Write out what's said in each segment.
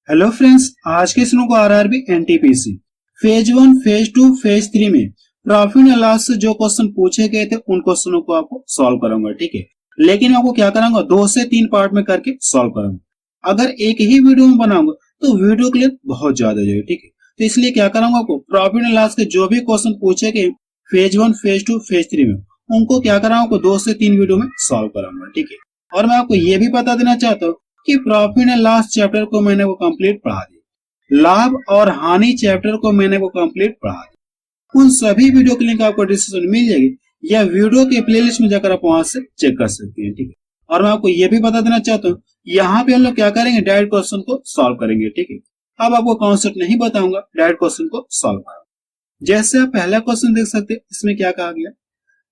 Hello friends, आज के सुनो को RRB NTPC phase 1, phase 2, phase 3 में प्रॉफिट एंड लॉस से जो क्वेश्चन पूछे गए थे उन क्वेश्चनों को आपको सॉल्व कराऊंगा। ठीक है, लेकिन आपको क्या कराऊंगा, 2 से 3 पार्ट में करके सॉल्व कराऊंगा। अगर एक ही वीडियो में बनाऊंगा तो वीडियो के लिए बहुत ज्यादा जाएगा। ठीक है, तो इसलिए क्या कराऊंगा, आपको प्रॉफिट एंड लॉस के जो भी क्वेश्चन पूछे गए फेज 1, फेज 2, फेज 3 में उनको क्या कराऊंगा, 2 से 3 वीडियो में सॉल्व कराऊंगा। ठीक है, और मैं आपको ये भी बता देना चाहता हूँ कि प्रॉफिट एंड लॉस चैप्टर को मैंने वो कंप्लीट पढ़ा दिया, लाभ और हानि चैप्टर को मैंने वो कंप्लीट पढ़ा दिया। उन सभी वीडियो की लिंक आपको डिस्क्रिप्शन में मिल जाएगी या वीडियो के प्लेलिस्ट में जाकर आप वहां से चेक कर सकते हैं। ठीक है, और मैं आपको ये भी बता देना चाहता हूँ, यहाँ पे हम लोग क्या करेंगे, डायरेक्ट क्वेश्चन को सॉल्व करेंगे। ठीक है, अब आपको कॉन्सेप्ट नहीं बताऊंगा, डायरेक्ट क्वेश्चन को सॉल्व करेंगे। जैसे आप पहला क्वेश्चन देख सकते हैं, इसमें क्या कहा गया,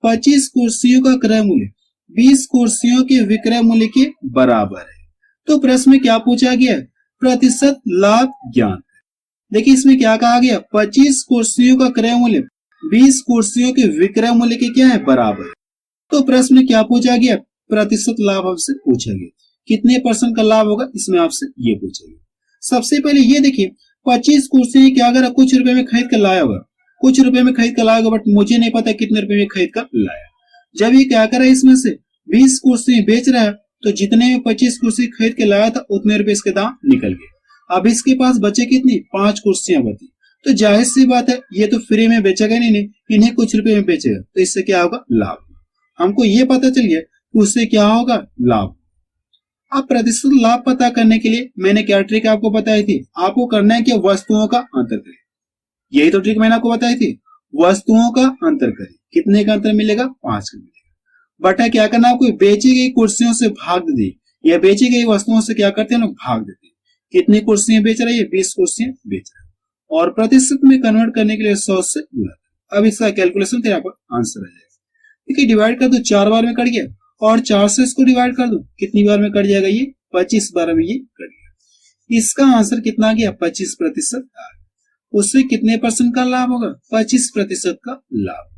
25 कुर्सियों का क्रय मूल्य 20 कुर्सियों के विक्रय मूल्य के बराबर है। तो प्रश्न में क्या पूछा गया, प्रतिशत लाभ ज्ञात। देखिए इसमें क्या कहा गया, 25 कुर्सियों का क्रय मूल्य 20 कुर्सियों के विक्रय मूल्य के क्या है, बराबर। तो प्रश्न में क्या पूछा गया, प्रतिशत लाभ हमसे पूछा गया, कितने परसेंट का लाभ होगा, इसमें आपसे ये पूछा गया। सबसे पहले ये देखिए, 25 कुर्सियां क्या अगर कुछ रुपए में खरीद कर लाया होगा, कुछ रुपए में खरीद कर लाया होगा, बट मुझे नहीं पता कितने रुपए में खरीद कर लाया। जब ये क्या करा, इसमें से 20 कुर्सी बेच रहा है, तो जितने में 25 कुर्सी खरीद के लाया था उतने रुपए इसके दाम निकल गए। अब इसके पास बचे कितनी, 5 कुर्सियां बची। तो जाहिर सी बात है, ये तो फ्री में बेचेगा नहीं, इन्हें कुछ रुपए में बेचेगा, तो इससे क्या होगा, लाभ। हमको ये पता चल गया कि उससे क्या होगा, लाभ। अब प्रतिशत लाभ पता करने के लिए मैंने क्या ट्रिक आपको बताई थी, आपको करना है कि वस्तुओं का अंतर करें। यही तो ट्रिक मैंने आपको बताई थी, वस्तुओं का अंतर करें। कितने का अंतर मिलेगा, 5 का मिलेगा। बटा क्या करना, आपको बेची गई कुर्सियों से भाग दे, या बेची गई वस्तुओं से क्या करते हैं लोग, भाग देते हैं। कितनी कुर्सियां बेच रहा है, 20 कुर्सियां बेच रहा है, और प्रतिशत में कन्वर्ट करने के लिए 100 से गुणा। अब इसका कैलकुलेशन तेरा पर आंसर आ जाएगा। देखिए डिवाइड कर दो, 4 बार में कट गया, और 4 से इसको डिवाइड कर दो, कितनी बार में कट जाएगा, ये 25 बार में ये कट गया। इसका आंसर कितना आ गया, 25%। उससे कितने परसेंट का लाभ होगा, 25% का लाभ।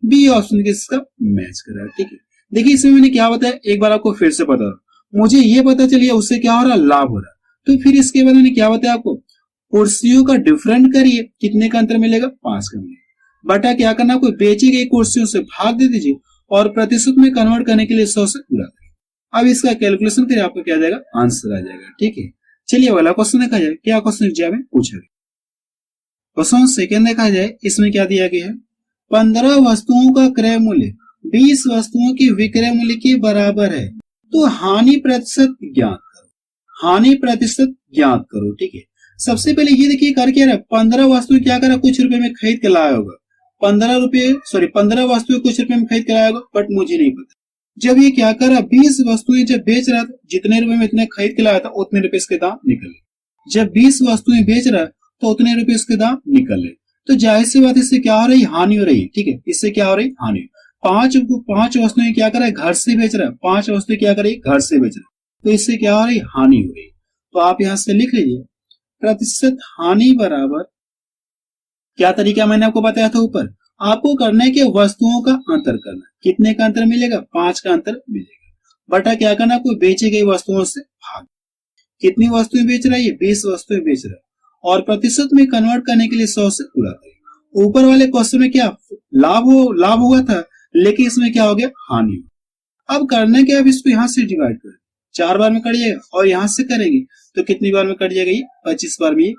बी ऑप्शन इसका मैच कर रहा है। ठीक है, देखिए इसमें मैंने क्या बताया, एक बार आपको फिर से बता रहा, मुझे ये पता चलिए उससे क्या हो रहा, लाभ हो रहा। तो फिर इसके बाद मैंने क्या बताया आपको, कुर्सियों का डिफरेंट करिए, कितने का अंतर मिलेगा, 5 का मिलेगा। बटा क्या करना, आपको बेची गई कुर्सियों से भाग दे दीजिए, और प्रतिशत में कन्वर्ट करने के लिए 100 से गुणा करिए। अब इसका कैलकुलेशन फिर आपको क्या जाएगा, आंसर आ जाएगा। ठीक है, चलिए अगला क्वेश्चन देखा जाए, क्या क्वेश्चन एग्जाम में पूछा गया। क्वेश्चन सेकेंड देखा जाए, इसमें क्या दिया गया है, 15 वस्तुओं का क्रय मूल्य 20 वस्तुओं के विक्रय मूल्य के बराबर है, तो हानि प्रतिशत ज्ञात करो। हानि प्रतिशत ज्ञात करो। ठीक है, सबसे पहले ये देखिए कर क्या रहा, 15 वस्तु क्या करा, कुछ रुपए में खरीद के लाया होगा, 15 वस्तुएं कुछ रुपए में खरीद के लाया होगा, बट मुझे नहीं पता। जब ये क्या करा, 20 वस्तुएं जब बेच रहा था, जितने रुपए में इतने खरीद के लाया था उतने रुपए इसके दाम निकले। जब 20 वस्तुएं बेच रहा है तो उतने रुपए इसके दाम निकले, तो जाहिर सी बात, इससे क्या हो रही, हानि हो रही। ठीक है, इससे क्या हो रही, हानि। 5 वस्तुएं क्या कर रहा है, घर से बेच रहा है, 5 वस्तुएं क्या कर रही, घर से बेच रहा है, तो इससे क्या हो रही, हानि हो रही। तो आप यहां से लिख लीजिए, प्रतिशत हानि बराबर, क्या तरीका मैंने आपको बताया था ऊपर, आपको करना है कि वस्तुओं का अंतर करना। कितने का अंतर मिलेगा, 5 का अंतर मिलेगा। बटा क्या करना, आपको बेची गई वस्तुओं से भाग। कितनी वस्तुएं बेच रहा है, 20 वस्तुएं बेच रहा है, और प्रतिशत में कन्वर्ट करने के लिए 100 से गुणा करें। ऊपर वाले क्वेश्चन में क्या लाभ हुआ था, लेकिन इसमें क्या हो गया, हानि। अब करना क्या, अब इसको यहां से डिवाइड करें, 4 बार में कट जाएगा, और यहां से करेंगे तो कितनी बार में कट जाएगा, ये 25 बार में,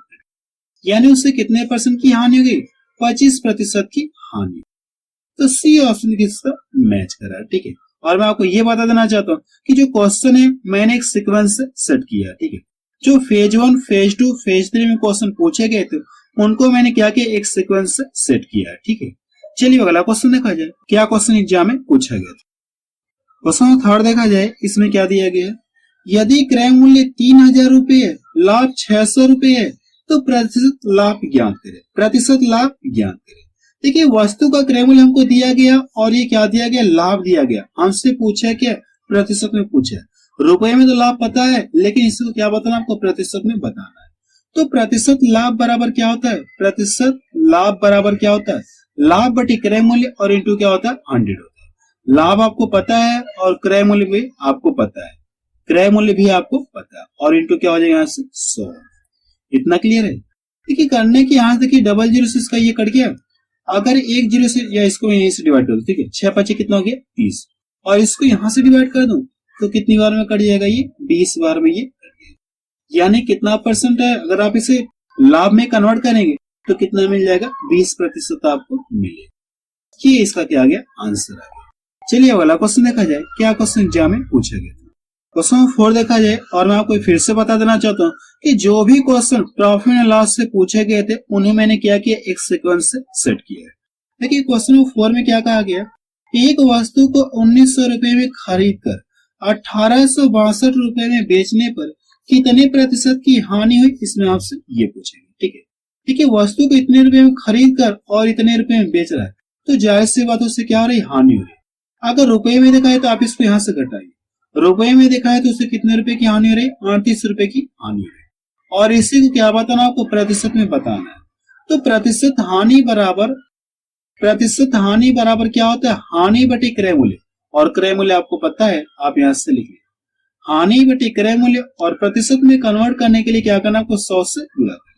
यानी उससे कितने परसेंट की हानि हो गई, 25% की हानि। तो सी ऑप्शन किसका मैच कर रहा है। ठीक है, और मैं आपको ये बता देना चाहता हूँ कि जो क्वेश्चन है मैंने एक सीक्वेंस से सेट किया। ठीक है, जो फेज 1, फेज 2, फेज 3 में क्वेश्चन पूछे गए थे उनको मैंने क्या किया, एक सीक्वेंस से सेट किया है। ठीक है, चलिए अगला क्वेश्चन देखा जाए, क्या क्वेश्चन एग्जाम में पूछा गया था। क्वेश्चन थर्ड देखा जाए, इसमें क्या दिया गया है, यदि क्रय मूल्य 3000 रुपए है, लाभ 600 रुपए है, तो प्रतिशत लाभ ज्ञात करें। प्रतिशत लाभ ज्ञात करें। देखिए वस्तु का क्रय मूल्य हमको दिया गया, और ये क्या दिया गया, लाभ दिया गया। हमसे पूछा क्या, प्रतिशत में पूछा। रुपए में तो लाभ पता है, लेकिन इसको क्या बताना, आपको प्रतिशत में बताना है। तो प्रतिशत लाभ बराबर क्या होता है, प्रतिशत लाभ बराबर क्या होता है, लाभ बटे क्रय मूल्य, और इंटू क्या होता है, 100 होता है। लाभ आपको पता है और क्रय मूल्य भी आपको पता है, क्रय मूल्य भी आपको पता है, और इंटू क्या हो जाएगा, यहाँ से 100। इतना क्लियर है। देखिए करने की यहाँ देखिए डबल जीरो से इसका ये कट गया, अगर एक जीरो से या इसको यहीं से डिवाइड कर दो, ठीक है, 6 5 कितना हो गया 30, और इसको यहां से डिवाइड कर दूं तो कितनी बार में कट जाएगा ये 20 बार में ये कट जाएगा। यानी कितना परसेंट है, अगर आप इसे लाभ में कन्वर्ट करेंगे तो कितना मिल जाएगा 20% आपको मिलेगा। ये इसका क्या आ गया आंसर आ गया। चलिए अगला क्वेश्चन देखा जाए, क्या क्वेश्चन एग्जाम में पूछा गया था। क्वेश्चन 4 देखा जाए, और मैं आपको फिर से बता देना चाहता हूँ कि जो भी क्वेश्चन प्रॉफिट एंड लॉस से पूछे गए थे उन्हें मैंने क्या किया, एक सीक्वेंस से सेट किया है। देखिए क्वेश्चन 4 में क्या कहा गया, एक वस्तु को 1900 रुपए में खरीद कर 1862 रुपए में बेचने पर कितने प्रतिशत की हानि हुई, इसमें आपसे ये पूछेंगे। ठीक है, देखिए वस्तु को इतने रुपए में खरीद कर और इतने रुपए में बेच रहा है तो जायज सी बात उससे क्या हो रही, हानि हो रही। अगर रुपए में देखा है तो आप इसको यहाँ से घटाइए, रुपए में देखा है तो उससे कितने रुपए की हानि हो रही, 38 रुपए की हानि हो रही। और इसी को क्या बताना, आपको प्रतिशत में बताना है। तो प्रतिशत हानि बराबर क्या होता है, हानि बटे क्रय मूल्य, और क्रय मूल्य आपको पता है, आप यहां से लिखिए हानि बटे क्रय मूल्य, और प्रतिशत में कन्वर्ट करने के लिए क्या करना, आपको 100 से गुणा करना।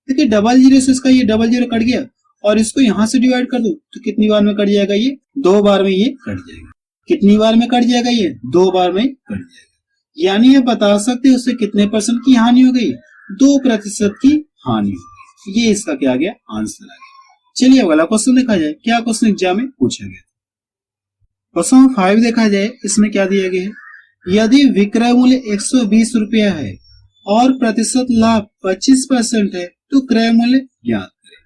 देखिए डबल जीरो से इसका ये डबल जीरो कट गया, और इसको यहां से डिवाइड कर दो तो कितनी बार में कट जाएगा, ये 2 बार में ये कट जाएगा। कितनी बार में कट जाएगा, ये 2 बार में कट जाएगा। यानी आप बता सकते हैं उससे कितने परसेंट की हानि हो गई, 2% की हानि हो गई। ये इसका क्या आ गया आंसर आ गया। चलिए अगला क्वेश्चन देखा जाए, क्या क्वेश्चन एग्जाम में पूछा गया। क्वेश्चन 5 देखा जाए, इसमें क्या दिया गया है, यदि विक्रय मूल्य 120 रुपया है और प्रतिशत लाभ 25% है तो क्रय मूल्य ज्ञात करें।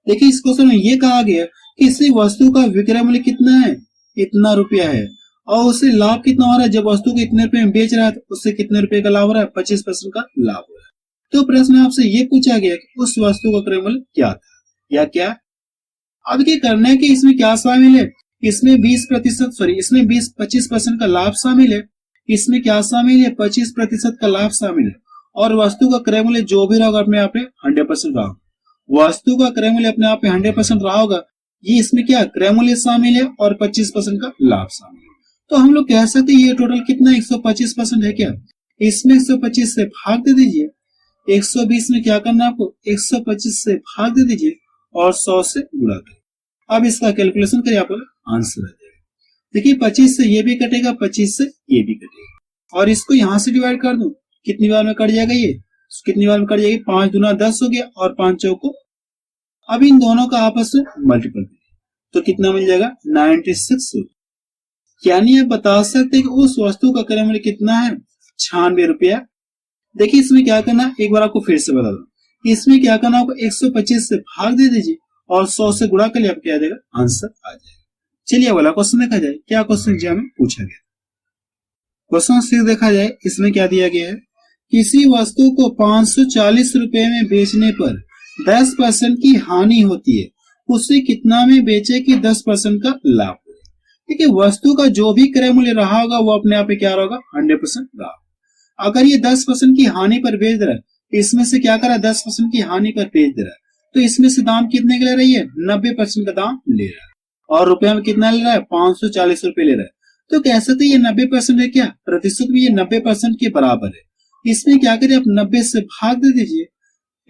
देखिए इस क्वेश्चन में ये कहा गया कि इसी वस्तु का विक्रय मूल्य कितना है, इतना रुपया है, और उससे लाभ कितना हो रहा है, जब वस्तु को इतने रुपए में बेच रहा है तो उससे कितने रुपए का लाभ हो रहा है, 25% का लाभ हो रहा है। तो प्रश्न में आपसे ये पूछा गया कि उस वस्तु का क्रय मूल्य क्या था या क्या। अब ये करने के इसमें क्या शामिल है, इसमें 25% का लाभ शामिल है, इसमें क्या शामिल है, 25% का लाभ शामिल है, और वस्तु का क्रय मूल्य जो भी रहा अपने आप में 100% रहा, वस्तु का क्रय मूल्य अपने आप में 100% रहा होगा। ये इसमें क्या क्रय मूल्य शामिल है और 25% का लाभ शामिल है। तो हम लोग कह सकते हैं ये टोटल कितना 125% है क्या, इसमें 125 से भाग दे दीजिए, 120 में क्या करना आपको 125 से भाग दे दीजिए और 100 से गुणा करिए। अब इसका कैलकुलेशन करिए, आपको आंसर आ जाएगा। देखिए 25 से ये भी कटेगा, 25 से ये भी कटेगा, और इसको यहां से डिवाइड कर दूं कितनी बार में कट जाएगा, ये कितनी बार में कट जाएगी, 5 दूना 10 हो गया और 5 चौको। अब इन दोनों का आपस में मल्टीपल करिए तो कितना मिल जाएगा 96। यानी आप बता सकते हैं कि उस वस्तु का क्रय मूल्य कितना है 96 रुपया। देखिए इसमें क्या करना, एक बार आपको फिर से बता दूं, इसमें क्या करना, आपको 125 से भाग दे दीजिए और 100 से गुणा कर लिया, आपको क्या आ जाएगा आंसर आ जाएगा। चलिए अगला क्वेश्चन देखा जाए, क्या क्वेश्चन एग्जाम में पूछा गया। क्वेश्चन 6 देखा जाए, इसमें क्या दिया गया है, किसी वस्तु को 540 रुपए में बेचने पर 10% की हानि होती है, उसे कितना में बेचे कि 10% का लाभ हो। देखिए वस्तु का जो भी क्रय मूल्य रहा होगा वो अपने आप में क्या होगा 100% रहा। अगर ये 10% की हानि पर बेच रहा है, इसमें से क्या करा 10% की हानि पर बेच दे रहा है, तो इसमें से दाम कितने का ले रही है, 90% का दाम ले रहा है, और रुपए में कितना ले रहा है 540 रुपए ले रहा है। तो कह सकते ये 90% है क्या, प्रतिशत में ये 90% के बराबर है। इसमें क्या करिए आप 90 से भाग दे दीजिए,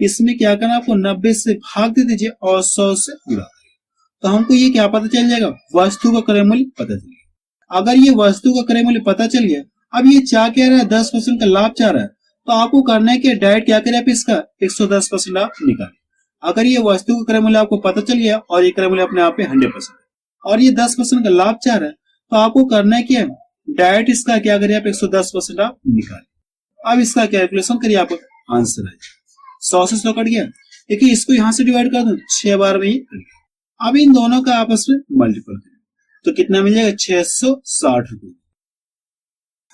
इसमें क्या करना आपको 90 से भाग दे दीजिए और 100 से गुणा करिए, तो हमको ये क्या पता चल जाएगा, वस्तु का क्रय मूल्य पता चल गया। अगर ये वस्तु का क्रय मूल्य पता चल गया, अब ये क्या कह रहा है 10% का लाभ चाह रहा है, तो आपको करना है कि डायरेक्ट क्या करें आप इसका 110% आप निकालें। अगर ये वस्तु का क्रय मूल्य आपको पता चल गया और ये क्रय मूल्य अपने आप में 100% और ये 10% का लाभ चाह रहा है, तो आपको करना है क्या, डायरेक्ट इसका क्या करिए आप 110% आप निकालें। अब इसका कैलकुलेशन करिए, आपको आंसर आ जाएगा। 100 से 100 कट गया, देखिए इसको यहां से डिवाइड कर दूं 6 बार में ही कट गया। अब इन दोनों का आपस में मल्टीपल करें तो कितना मिल जाएगा 660 रुपए।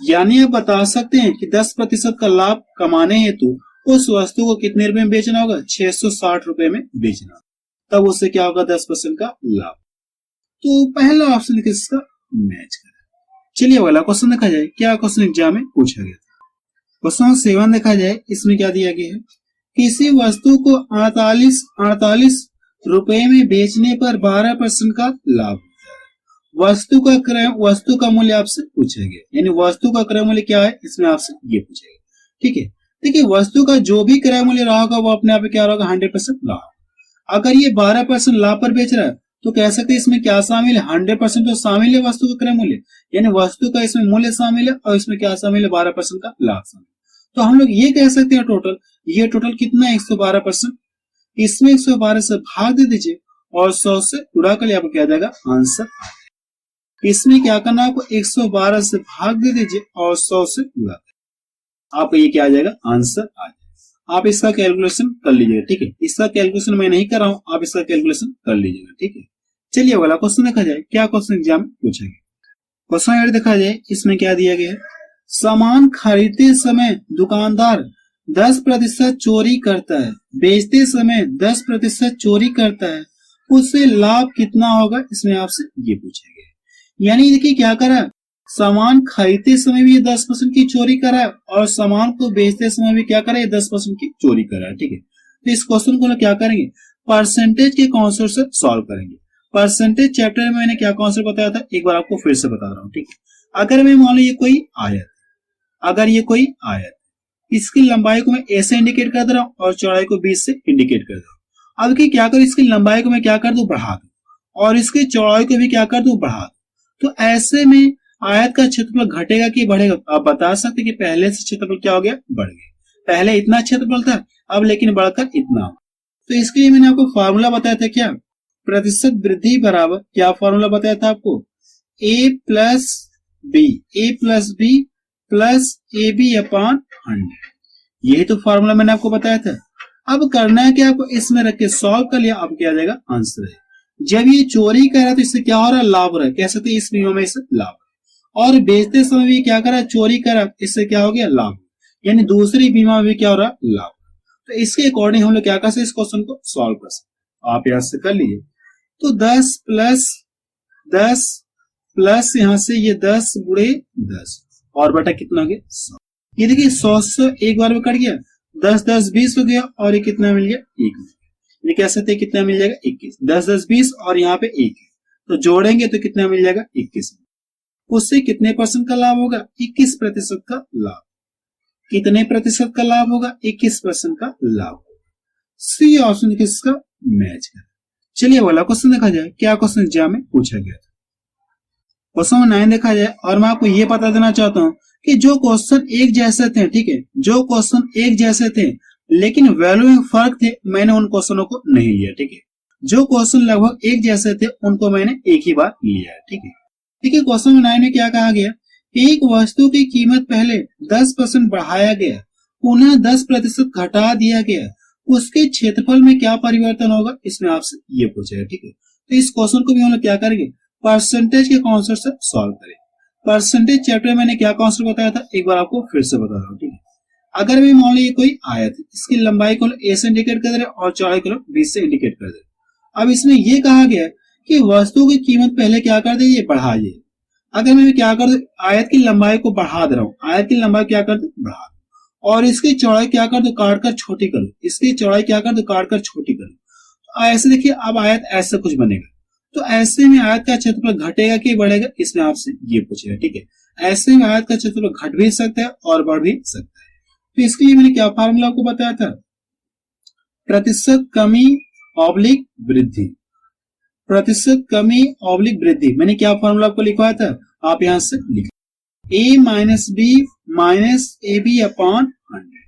यानी आप बता सकते हैं कि 10% का लाभ कमाने हेतु उस वस्तु को कितने रुपए में बेचना होगा, 660 रुपए में बेचना, तब उससे क्या होगा 10% का लाभ। तो पहला ऑप्शन किसका मैच करें। चलिए अगला क्वेश्चन देखा जाए, क्या क्वेश्चन एग्जाम में पूछा गया था। क्वेश्चन 7 देखा जाए, इसमें क्या दिया गया है, किसी वस्तु को 48 रुपए में बेचने पर 12% का लाभ होता है। वस्तु का मूल्य आपसे पूछा गया, यानी वस्तु का क्रय मूल्य क्या है, इसमें आपसे ये पूछेगा। ठीक है, देखिए वस्तु का जो भी क्रय मूल्य रहा होगा वो अपने आप में क्या होगा 100% लाभ। अगर ये 12% लाभ पर बेच रहा है तो कह सकते हैं इसमें क्या शामिल है 100% तो शामिल है वस्तु का क्रय मूल्य, यानी वस्तु का इसमें मूल्य शामिल है और इसमें क्या शामिल है 12% का लाभ शामिल। तो हम लोग ये कह सकते हैं टोटल, ये टोटल कितना है 112%। इसमें 112 से भाग दे दीजिए और 100 से गुणा कर लिया, आपको क्या आ जाएगा आंसर। इसमें क्या करना है आपको 112 से भाग दे दीजिए और 100 से गुणा कर, आपको ये क्या आ जाएगा आंसर आ जाएगा। आप इसका कैलकुलेशन कर लीजिएगा, ठीक है। इसका कैलकुलेशन मैं नहीं कर रहा हूं, आप इसका कैलकुलेशन कर लीजिएगा, ठीक है। चलिए अगला क्वेश्चन देखा जाए, क्या क्वेश्चन एग्जाम में पूछा गया। क्वेश्चन देखा जाए, इसमें क्या दिया गया है, सामान खरीदते समय दुकानदार 10% चोरी करता है, बेचते समय 10% चोरी करता है, उससे लाभ कितना होगा, इसमें आपसे ये पूछा गया। यानी देखिए क्या करा, सामान खरीदते समय भी ये 10% की चोरी करा है और सामान को बेचते समय भी क्या करा, ये 10% की चोरी करा है, ठीक है। तो इस क्वेश्चन को क्या करेंगे, परसेंटेज के कॉन्सेप्ट से सॉल्व करेंगे। परसेंटेज चैप्टर में मैंने क्या कॉन्सेप्ट बताया था, एक बार आपको फिर से बता रहा हूँ, ठीक है। अगर मैं मान लो ये कोई आयत, अगर ये कोई आयत, इसकी लंबाई को मैं ए से इंडिकेट कर दे रहा हूँ और चौड़ाई को 20 से इंडिकेट कर दे रहा हूँ। अब की क्या करूँ, इसकी लंबाई को मैं क्या कर दूं, बढ़ा दूं और इसकी चौड़ाई को भी क्या कर दूं, बढ़ा दूं। तो ऐसे में आयत का क्षेत्रफल घटेगा कि बढ़ेगा। आप बता सकते कि पहले से क्षेत्रफल क्या हो गया, बढ़ गया। पहले इतना क्षेत्रफल था, अब लेकिन बढ़कर इतना। तो इसके लिए मैंने आपको फॉर्मूला बताया था, क्या प्रतिशत वृद्धि बराबर, क्या फॉर्मूला बताया था आपको, A plus B plus A B upon 100। यही तो फॉर्मूला मैंने आपको बताया था। अब करना है कि आपको इसमें रख के सॉल्व कर लिया, अब क्या आ जाएगा आंसर है। जब ये चोरी कर रहा है तो इससे क्या हो रहा है, लाभ हो रहा है, कह सकते हैं इस बीमा में इससे लाभ। और बेचते समय भी क्या कर रहा है, चोरी कर रहा है, इससे क्या हो गया लाभ, यानी दूसरी बीमा में भी क्या हो रहा है, लाभ। तो इसके अकॉर्डिंग हम लोग क्या कर सकते, इस क्वेश्चन को सॉल्व कर सकते। आप यहां से कर लीजिए, तो 10 प्लस यहां से ये 10 गुणे 10 और बटा कितना हो गया 100। ये देखिए 100 से एक बार में कट गया, 10 10 20 हो गया और ये कितना मिल गया 1। ये कह सकते हैं कितना मिल जाएगा 21। 10 10 20 और यहाँ पे 1 है, तो जोड़ेंगे तो कितना मिल जाएगा 21। उससे कितने परसेंट का लाभ होगा, 21% का लाभ। कितने प्रतिशत का लाभ होगा, 21% का लाभ। सी ऑप्शन किसका मैच है। चलिए वाला क्वेश्चन देखा जाए, क्या क्वेश्चन एग्जाम में पूछा गया था। क्वेश्चन 9 देखा जाए, और मैं आपको ये बता देना चाहता हूं कि जो क्वेश्चन एक जैसे थे, ठीक है, जो क्वेश्चन एक जैसे थे लेकिन वैल्यू में फर्क थे, मैंने उन क्वेश्चनों को नहीं लिया, ठीक है। जो क्वेश्चन लगभग एक जैसे थे उनको मैंने एक ही बार लिया है, ठीक है। ठीक है, क्वेश्चन 9 में क्या कहा गया, एक वस्तु की कीमत पहले 10% बढ़ाया गया, पुनः 10% घटा दिया गया, उसके क्षेत्रफल में क्या परिवर्तन होगा, इसमें आपसे ये पूछा है, ठीक है। तो इस क्वेश्चन को भी हम लोग क्या करेंगे, परसेंटेज के कॉन्सेप्ट से सॉल्व करें। परसेंटेज चैप्टर में मैंने क्या कॉन्सेप्ट बताया था, एक बार आपको फिर से बता रहा हूँ, ठीक है। अगर मैं मान लीजिए कोई आयत, इसकी लंबाई को ए से इंडिकेट कर दे रहे और चौड़ाई को 20 से इंडिकेट कर दे। अब इसमें ये कहा गया कि वस्तु की कीमत पहले क्या कर दे, ये बढ़ाइए। अगर मैं क्या कर दू, आयत की लंबाई को बढ़ा दे रहा हूँ, आयत की लंबाई क्या कर दू, बढ़ा दू, और इसकी चौड़ाई क्या कर दो, काट कर छोटी कर दो, इसकी चौड़ाई क्या कर दो, काट कर छोटी कर दो। तो ऐसे देखिए अब आयत ऐसा कुछ बनेगा। तो ऐसे में आयत का क्षेत्रफल घटेगा कि बढ़ेगा, इसमें आपसे ये पूछेगा, ठीक है। ऐसे में आयत का क्षेत्रफल घट भी सकता है और बढ़ भी सकता है। तो इसके लिए मैंने क्या फार्मूला आपको बताया था, प्रतिशत कमी ऑब्लिक वृद्धि। प्रतिशत कमी ऑब्लिक वृद्धि, मैंने क्या फार्मूला आपको लिखवाया था, आप यहां से लिख, a minus B minus A B upon 100।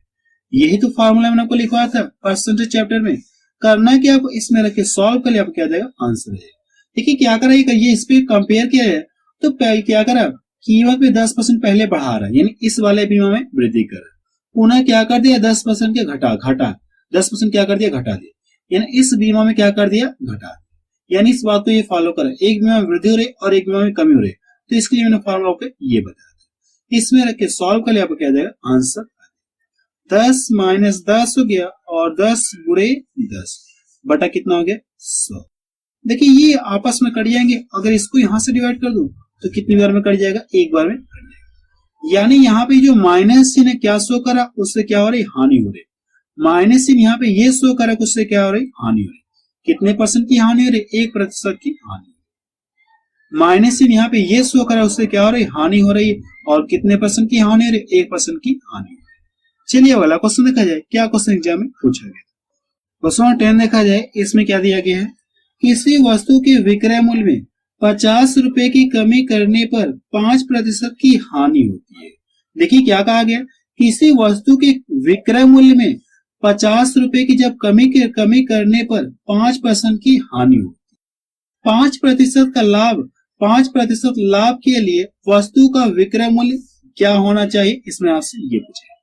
यही तो फार्मूला मैंने आपको लिखवाया था परसेंटेज चैप्टर में। करना क्या, आपको इसमें रख के सॉल्व कर लिया, आपको क्या जाएगा आंसर है। देखिए क्या करा, ये इस पे कंपेयर किया है, तो क्या करा, कीमत में 10% पहले बढ़ा रहा है, यानी इस वाले बीमा में वृद्धि कर रहा है। पुनः क्या कर दिया, 10% के घटा 10% क्या कर दिया, घटा दिया, यानी इस बीमा में क्या कर दिया, घटा दिया। यानी इस बात को ये फॉलो करें, एक बीमा में वृद्धि हो रही और एक बीमा में कमी हो रही। तो इसके लिए मैंने फॉर्मूला को ये बताया था। इसमें रख के सॉल्व कर लिया, आपको क्या जाएगा आंसर। 10 माइनस 10 हो गया और 10 गुणे 10 बटा कितना हो गया 100। देखिए ये आपस में कट जाएंगे, अगर इसको यहां से डिवाइड कर दूं तो कितनी बार में कट जाएगा, एक बार में कट जाएगा। यानी यहाँ पे जो माइनस चिन्ह क्या शो करा, उससे क्या हो रही, हानि हो रही। माइनस चिन्ह यहाँ पे ये शो करा, उससे क्या हो रही, हानि हो रही। कितने परसेंट की हानि हो रही, 1% की हानि। माइनस चिन्ह यहाँ पे ये शो करा, उससे क्या हो रही, हानि हो रही है। और कितने परसेंट की हानि हो रही, 1% की हानि हो रही। चलिए वाला क्वेश्चन देखा जाए, क्या क्वेश्चन एग्जाम में पूछा गया। क्वेश्चन 10 देखा जाए, इसमें क्या दिया गया है, किसी वस्तु के विक्रय मूल्य में 50 रुपए की कमी करने पर 5% की हानि होती है। देखिए क्या कहा गया, किसी वस्तु के विक्रय मूल्य में 50 रुपए की जब कमी करने पर 5% की हानि होती है। 5% का लाभ, 5% लाभ के लिए वस्तु का विक्रय मूल्य क्या होना चाहिए, इसमें आपसे ये पूछा।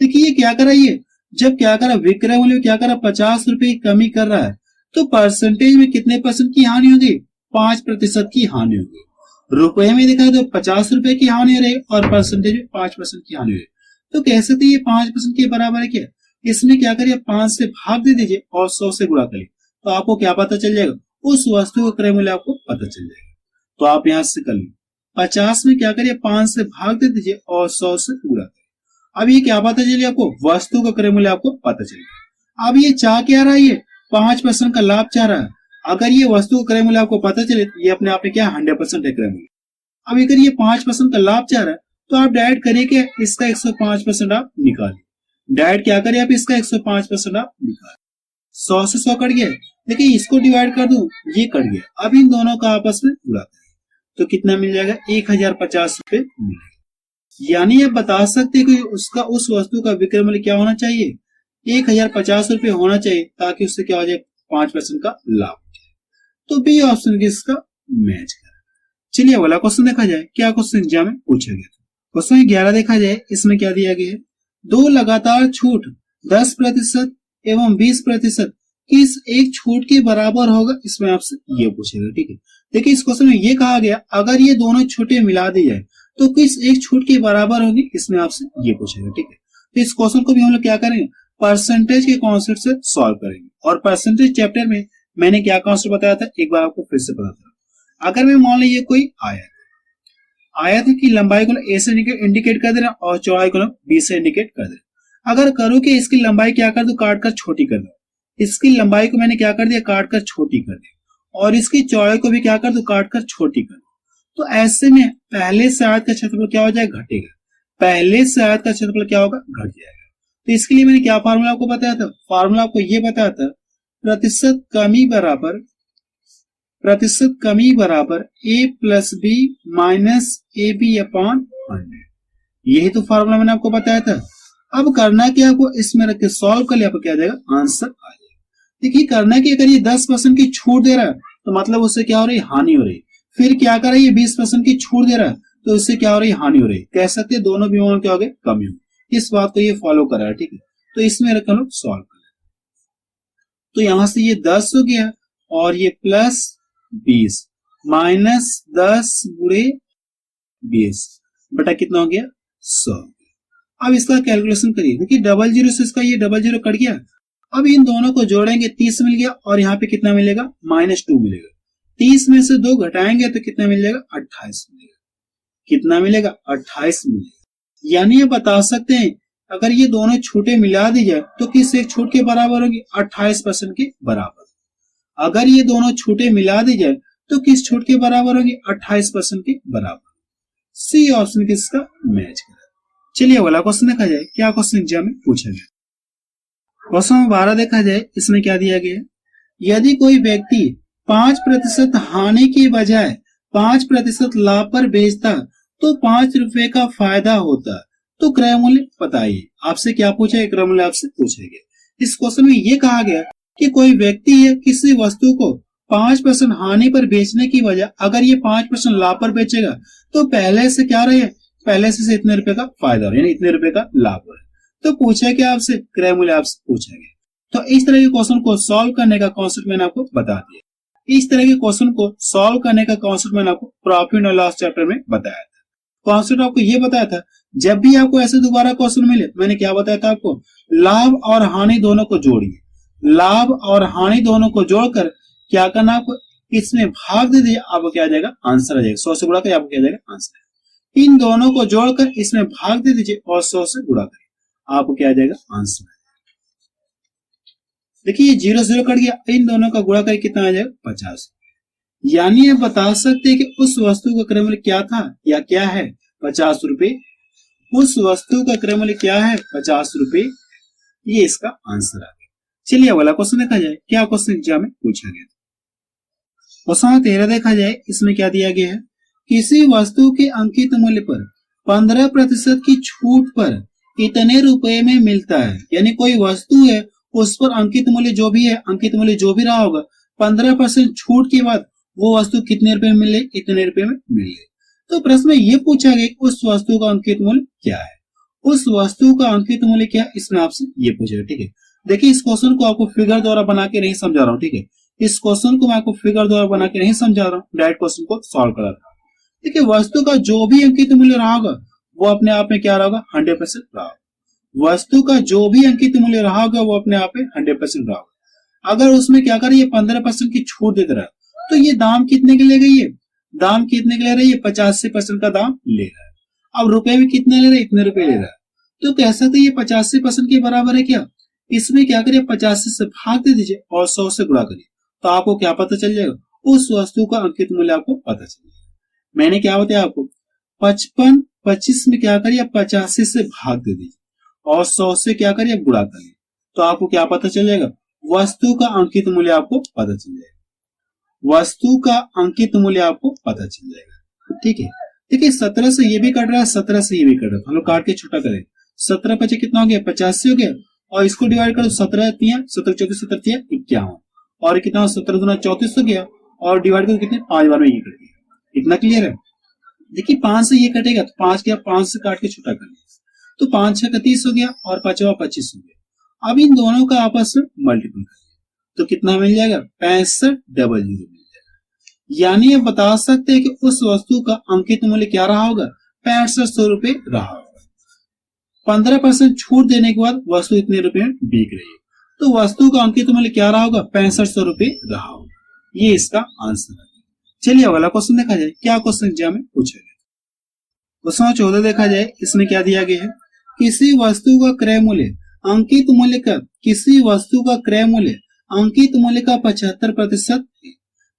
देखिए क्या कर रहा है, ये जब क्या कर रहा है, विक्रय मूल्य क्या कर रहा है, 50 रुपए की कमी कर रहा है, तो परसेंटेज में कितने परसेंट की हानि होगी, 5% की हानि होगी। रुपए में देखा तो 50 रुपए की हानि हो रही है और परसेंटेज में 5% की हानि हो रही है, तो कह सकते ये 5% के बराबर है। क्या इसमें क्या करिए, 5 से भाग दे दीजिए और 100 से गुणा करिए, तो आपको क्या पता चल जाएगा, उस वस्तु का क्रय मूल्य आपको पता चल जाएगा। तो आप यहां से कर लीजिए, 50 में क्या करिए, 5 से भाग दे दीजिए और 100 से गुणा करिए। अब ये क्या पता चलिए आपको, वस्तु का क्रय मूल्य आपको पता चलेगा। अब ये चाह क्या रहा है, ये 5% का लाभ चाह रहा है। अगर ये वस्तु का क्रय मूल्य आपको पता चले तो ये अपने आप में क्या 100% है क्रय मूल्य। अब अगर ये 5% का लाभ चाह रहा है तो आप डायरेक्ट करिए कि इसका 105% आप निकालिए। डायरेक्ट क्या करिए, आप इसका 105% आप निकालिए। 100 से 100 कट गया, देखिए इसको डिवाइड कर दूं, ये कट गया। अब इन दोनों का आपस में गुणा करें तो कितना मिल जाएगा, 1050 रुपए मिलेगा। यानी आप बता सकते हैं कि उसका उस वस्तु का विक्रय मूल्य क्या होना चाहिए, 1050 रुपए होना चाहिए, ताकि उससे क्या हो जाए, 5% का लाभ हो जाए। तो बी ऑप्शन की इसका मैच कर। चलिए वाला क्वेश्चन देखा जाए, क्या क्वेश्चन एग्जाम में पूछा गया था। क्वेश्चन 11 देखा जाए, इसमें क्या दिया गया है, दो लगातार छूट 10% एवं 20% किस एक छूट के बराबर होगा, इसमें आपसे ये पूछेगा। ठीक है, देखिए इस क्वेश्चन में ये कहा गया, अगर ये दोनों छूटें मिला दी जाए तो किस एक छूट के बराबर होगी, इसमें आपसे ये पूछेगा। ठीक है, तो इस क्वेश्चन को भी हम लोग क्या करेंगे, परसेंटेज के कॉन्सेप्ट से सॉल्व करेंगे। और परसेंटेज चैप्टर में मैंने क्या कॉन्सेप्ट बताया था, एक बार आपको फिर से बता दूं। अगर मैं मान ली ये कोई आयत की लंबाई को ए से इंडिकेट कर दे रहा और चौड़ाई को बी से इंडिकेट कर दे रहा। अगर करूँ कि इसकी लंबाई क्या कर दू, काट कर छोटी कर दो, इसकी लंबाई को मैंने क्या कर दिया, काट कर छोटी कर दी, और इसकी चौड़ाई को भी क्या कर दू, काट कर छोटी कर दू। तो ऐसे में पहले से आयत का क्षेत्रफल क्या हो जाएगा, घटेगा। पहले से आयत का क्षेत्रफल क्या होगा, घट जाएगा। तो इसके लिए मैंने क्या फार्मूला आपको बताया था, फार्मूला आपको ये बताया था, प्रतिशत कमी बराबर a plus B minus A B upon 100। यही तो फार्मूला मैंने आपको बताया था। अब करना क्या, आपको इसमें रख के सॉल्व कर लिया, आपको क्या आ जाएगा, आंसर आ जाएगा। देखिए करना कि अगर ये 10% की छूट दे रहा है तो मतलब उससे क्या हो रही है, हानि हो रही है। फिर क्या कर रही है, 20% की छूट दे रहा है तो उससे क्या हो रही है, हानि हो रही है। कह सकते हैं दोनों भी क्या हो गए, कमी हो। इस बात को ये फॉलो कर रहा है। ठीक है, तो इसमें रख लो, सॉल्व कर ले। तो यहां से ये 10 हो गया और ये प्लस 20 माइनस 10 गुणे 20 बटा कितना हो गया, 100। अब इसका कैलकुलेशन करिए, देखिए 00 से इसका ये 00 कट गया। अब इन दोनों को जोड़ेंगे, 30 मिल गया और यहाँ पे कितना मिलेगा, -2 मिलेगा। 30 में से 2 घटाएंगे तो कितना मिल जाएगा, 28 मिलेगा। कितना मिलेगा, 28 मिलेगा। यानी ये बता सकते हैं अगर ये दोनों छूटे मिला दी जाए तो किस एक छूट के बराबर होगी, 28% के बराबर। अगर ये दोनों छूटे मिला दी जाए तो किस छूट के बराबर होगी, 28% के बराबर। सी ऑप्शन किसका मैच करा। चलिए वाला क्वेश्चन देखा जाए, क्या क्वेश्चन एग्जाम में पूछा गया। क्वेश्चन 12 देखा जाए, इसमें क्या दिया गया, यदि कोई व्यक्ति 5% हानि की बजाय 5% लाभ पर बेचता तो 5 रुपए का फायदा होता, तो क्रय मूल्य बताइए। आपसे क्या पूछा है, क्रय मूल्य आपसे पूछा गया। इस क्वेश्चन में ये कहा गया कि कोई व्यक्ति है किसी वस्तु को 5% हानि पर बेचने की वजह अगर ये 5% लाभ पर बेचेगा तो पहले से क्या रहे, पहले से इतने रुपए का फायदा हो रहा है, इतने रुपए का लाभ हो रहा है। तो पूछा क्या आपसे, क्रय मूल्य आपसे पूछा गया। तो इस तरह के क्वेश्चन को सॉल्व करने का कॉन्सेप्ट मैंने आपको बता दिया। इस तरह के क्वेश्चन को सॉल्व करने का कॉन्सेप्ट मैंने आपको प्रॉफिट एंड लॉस चैप्टर में बताया था। कॉन्सेप्ट आपको ये बताया था, जब भी आपको ऐसे दोबारा क्वेश्चन मिले, मैंने क्या बताया था आपको, लाभ और हानि दोनों को जोड़िए। लाभ और हानि दोनों को जोड़कर क्या करना, आपको इसमें भाग दे दीजिए, आपको क्या आ जाएगा, आंसर आ जाएगा। 100 से गुणा कर आपको क्या आ जाएगा, आंसर। इन दोनों को जोड़कर इसमें भाग दे दीजिए और 100 से गुणा करिए, आपको क्या आ जाएगा, आंसर। देखिए ये 0 कट गया, इन दोनों का गुणा करके कितना आ जाएगा, 50। यानी आप बता सकते हैं कि उस वस्तु का क्रय मूल्य क्या था या क्या है, 50 रुपए। उस वस्तु का क्रय मूल्य क्या है? 50 रुपए। ये इसका आंसर आ गया। चलिए अगला क्वेश्चन देखा जाए, क्या क्वेश्चन एग्जाम में पूछा गया। क्वेश्चन 13 देखा जाए, इसमें क्या दिया गया है? किसी वस्तु के अंकित मूल्य पर 15% की छूट पर इतने रुपए में मिलता है। यानी कोई वस्तु है, उस पर अंकित मूल्य जो भी है, अंकित मूल्य जो भी रहा होगा, 15% छूट के बाद वो वस्तु कितने रुपए में मिले? इतने रुपए में मिले। तो प्रश्न में ये पूछा गया उस वस्तु का अंकित मूल्य क्या है? उस वस्तु का अंकित मूल्य क्या? इसमें आपसे ये पूछेगा। ठीक है, देखिए इस क्वेश्चन को आपको फिगर द्वारा बना के नहीं समझा रहा हूँ। ठीक है, इस क्वेश्चन को मैं आपको फिगर द्वारा बना के नहीं समझा रहा हूँ, डायरेक्ट क्वेश्चन को सॉल्व करा था। देखिए वस्तु का जो भी अंकित मूल्य रहा होगा वो अपने आप में क्या रहा? 100% रहा। वस्तु का जो भी अंकित मूल्य रहा होगा वो अपने आप में 100% रहा। अगर उसमें क्या करे, ये 15% की छूट देता रहा, तो ये दाम कितने के ले गई है? दाम कितने के ले रहा है? ये 85% का दाम ले रहा है। अब रुपए में कितने ले रहा है? इतने रुपए ले रहा है। तो कह सकते ये 85% के बराबर है क्या? इसमें क्या करिए, 85 से भाग दे दीजिए और 100 से गुणा करिए, तो आपको क्या पता चल जाएगा? उस वस्तु का अंकित मूल्य आपको पता चल जाएगा। मैंने क्या बताया आपको? 25 में क्या करिए, 85 से भाग दे दीजिए और 100 से क्या करिए, गुणा करिए, तो आपको क्या पता चल जाएगा? वस्तु का अंकित मूल्य आपको पता चल जाएगा। वस्तु का अंकित मूल्य आपको पता चल जाएगा। ठीक है, देखिए 17 से ये भी कट रहा है, 17 से ये भी कट रहा है, हम लोग काट के छोटा करें। 17 पचे कितना हो गया? 85 हो गया, और इसको डिवाइड करो 17 तिया 17 चौतीस 17 तिया 51, और कितना? 17 दूना 34 हो गया, और डिवाइड करो कितने? 5 बार में ये कट गया। इतना क्लियर है? देखिए 5 से ये कटेगा तो 5 क्या, 5 से काट के छोटा कर लिया, तो 5 6 30 हो गया, और 5 25 हो गया। अब इन दोनों का आपस में मल्टीपल करिए तो कितना मिल जाएगा? 6500 मिल जाएगा। यानी आप बता सकते हैं कि उस वस्तु का अंकित मूल्य क्या रहा होगा? 6500 रुपए रहा होगा। 15% छूट देने के बाद वस्तु इतने रुपए में बिक रही है, तो वस्तु का अंकित मूल्य क्या रहा होगा? 6500 रुपए रहा होगा। ये इसका आंसर है। चलिए अगला क्वेश्चन देखा जाए, क्या क्वेश्चन एग्जाम में पूछा गया। क्वेश्चन 14 देखा जाए, इसमें क्या दिया गया है? किसी वस्तु का क्रय मूल्य अंकित मूल्य का, किसी वस्तु का क्रय मूल्य अंकित मूल्य का 75%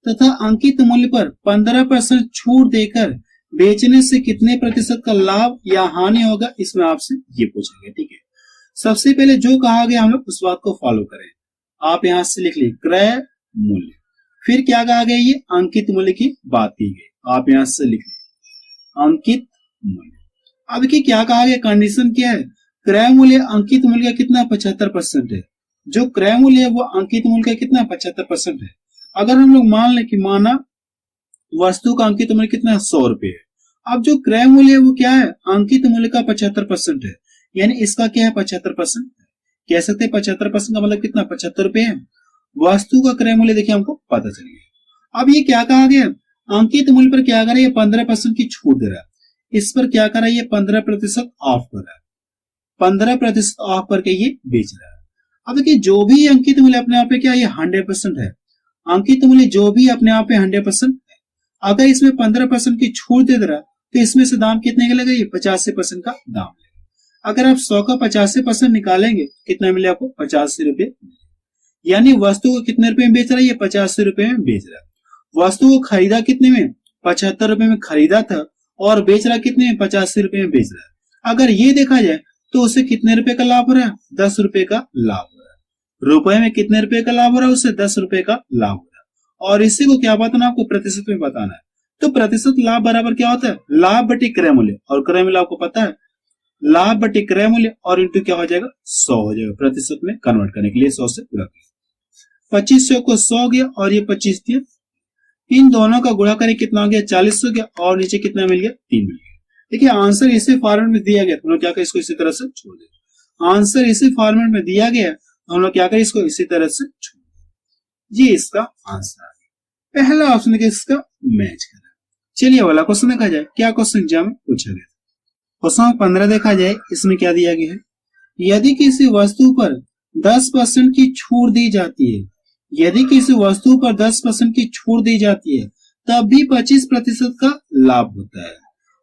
तथा अंकित मूल्य पर 15% छूट देकर बेचने से कितने प्रतिशत का लाभ या हानि होगा? इसमें आपसे ये पूछा गया। ठीक है, सबसे पहले जो कहा गया हम लोग उस बात को फॉलो करें। आप यहां से लिख ली क्रय मूल्य, फिर क्या कहा गया? ये अंकित मूल्य की बात की गई, आप यहां से लिख ली अंकित मूल्य। अब की क्या कहा गया? कंडीशन क्या है? क्रय मूल्य अंकित मूल्य का कितना? 75% है। जो क्रय मूल्य है वो अंकित मूल्य का कितना? 75% है। अगर हम लोग मान लें कि माना वस्तु का अंकित मूल्य कितना है? 100 रुपए है। अब जो क्रय मूल्य है वो क्या है? अंकित मूल्य का 75% है, यानी इसका क्या है? 75%। कह सकते हैं 75% का मतलब कितना? 75 रुपए है। वस्तु का क्रय मूल्य देखिए हमको पता चल गया। अब ये क्या कहा गया? अंकित मूल्य पर क्या कर रहा है? 15% की छूट दे रहा है। इस पर क्या कर रहा है? ये 15% ऑफ कर रहा है, 15% ऑफ करके ये बेच रहा है। अब देखिए जो भी अंकित मूल्य अपने आप पे क्या है? ये 100% है। अंकित मूल्य जो भी अपने आप पे 100% है, अगर इसमें 15% की छूट दे रहा है तो इसमें से दाम कितने का लगेगा? ये 85% का दाम लगेगा। अगर आप 100 का 85% निकालेंगे कितना मिलेगा आपको? 85 रुपए। यानी वस्तु को कितने रुपए में बेच रहा है? ये 85 रुपए में बेच रहा है। वस्तु को खरीदा कितने में? 75 रुपए में खरीदा था, और बेच रहा कितने में? 85 रुपए में बेच रहा है। अगर ये देखा जाए तो उसे कितने रुपए का लाभ हो रहा है? 10 रुपए का लाभ हो रहा है। रुपए में कितने रुपए का लाभ हो रहा है? उससे 10 रुपए का लाभ हो रहा है। और इसी को क्या बताना? आपको प्रतिशत में बताना है। तो प्रतिशत लाभ बराबर क्या होता है? लाभ बटे क्रय मूल्य, और क्रय मूल्य आपको पता है लाभ बटे क्रय मूल्य, और इंटू क्या हो जाएगा? 100 हो जाएगा। प्रतिशत में कन्वर्ट करने के लिए 100 से पूरा किया। 2500 को 100 हो गया, और ये 25 दिया। इन दोनों का गुणा करें कितना हो गया? 40 हो गया, और नीचे कितना मिल गया? 3 मिल गया। देखिए आंसर इसी फॉर्मेट में दिया गया, हम लोग क्या करें? इसको इसी तरह से छोड़ दें। आंसर इसी फॉर्मेट में दिया गया, हम लोग क्या करें? इसको इसी तरह से छोड़ दें। ये इसका आंसर है। पहला ऑप्शन है इसका मैच करें। चलिए वाला क्वेश्चन देखा जाए, क्या क्वेश्चन एग्जाम में पूछा गया। क्वेश्चन 15 देखा जाए, इसमें क्या दिया गया है? यदि किसी वस्तु पर 10% की छूट दी जाती है, यदि किसी वस्तु पर 10% की छूट दी जाती है तब भी 25% का लाभ होता है।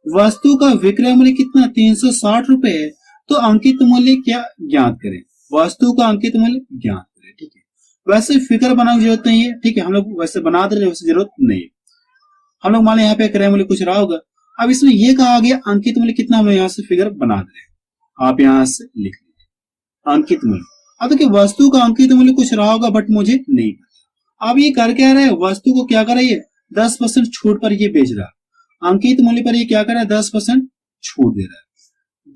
वस्तु का विक्रय मूल्य कितना? 360 रुपए है। तो अंकित मूल्य क्या ज्ञात करें? वस्तु का अंकित मूल्य ज्ञात करें। ठीक है, वैसे फिगर बनाने की जरूरत नहीं है। ठीक है, हम लोग वैसे बना दे रहे, वैसे जरूरत नहीं है। हम लोग मान लें यहाँ पे क्रय मूल्य कुछ रहा होगा, अब इसमें ये कहा गया अंकित मूल्य कितना, हम यहाँ से फिगर बना दे रहे हैं, आप यहाँ से लिख लीजिए अंकित मूल्य। अब देखिए वस्तु का अंकित मूल्य कुछ रहा होगा बट मुझे नहीं पता। अब ये कर क्या रहा है, वस्तु को क्या कर रहा है, ये 10% छूट पर ये बेच रहा है। अंकित मूल्य पर ये क्या कर रहा है, 10% छूट दे रहा है।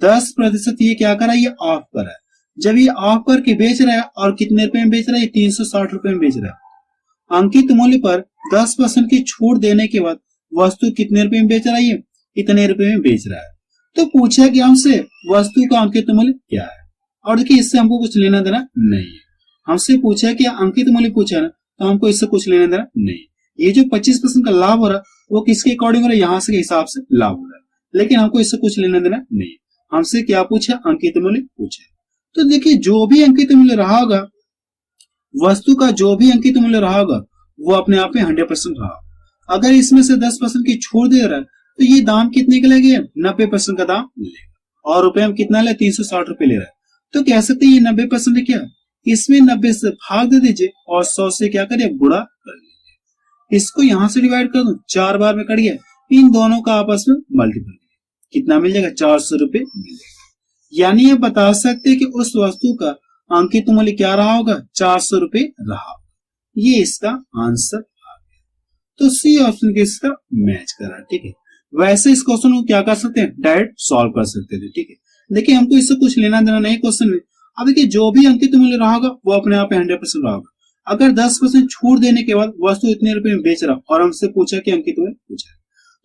10% ये क्या कर रहा है, ये ऑफ कर रहा है। जब ये ऑफ करके बेच रहा है और कितने रुपए में बेच रहा है, 360 रुपए में बेच रहा है। अंकित मूल्य पर 10% की छूट देने के बाद वस्तु कितने रुपए में बेच रहा है, ये इतने रुपए में बेच रहा है। तो पूछा कि हमसे वस्तु का अंकित मूल्य क्या है, और देखिए इससे हमको कुछ लेना देना नहीं है। हमसे पूछा कि अंकित मूल्य पूछा ना, तो हमको इससे कुछ लेना देना नहीं। ये जो 25% का लाभ हो रहा है वो किसके अकॉर्डिंग हो रहा है, यहाँ से के हिसाब से लाभ हो रहा है, लेकिन हमको इससे कुछ लेना देना नहीं। हमसे क्या पूछा, अंकित मूल्य पूछा। तो देखिए जो भी अंकित मूल्य रहा होगा, वस्तु का जो भी अंकित मूल्य रहा होगा वो अपने आप में 100% रहा। अगर इसमें से 10% की छूट दे रहा है तो ये दाम कितने का लगेगा, 90% का दाम लेगा। और रुपए में कितना ले, 360 रुपए ले रहा है। तो कह सकते हैं ये 90% है क्या, इसमें 90 से भाग दे दीजिए और 100 से क्या करिए, गुणा कर लीजिए। इसको यहां से डिवाइड कर दो, 4 बार में कट गया, इन दोनों का आपस में मल्टीपल कितना मिल जाएगा, 400 रुपए मिल जाएगा। यानी आप बता सकते हैं कि उस वस्तु का अंकित मूल्य क्या रहा होगा, 400 रुपए रहा। ये इसका आंसर आ गया। तो सी ऑप्शन के इसका मैच करा, ठीक है। वैसे इस क्वेश्चन को क्या कर सकते हैं, डायरेक्ट सॉल्व कर सकते थे, ठीक है। देखिए हमको इससे कुछ लेना देना नहीं क्वेश्चन में। अब देखिए जो भी अंकित मूल्य रहा होगा वो अपने आप 100% रहा होगा। अगर 10% छूट देने के बाद वस्तु इतने रुपए में बेच रहा और हमसे पूछा कि अंकित मूल्य पूछा,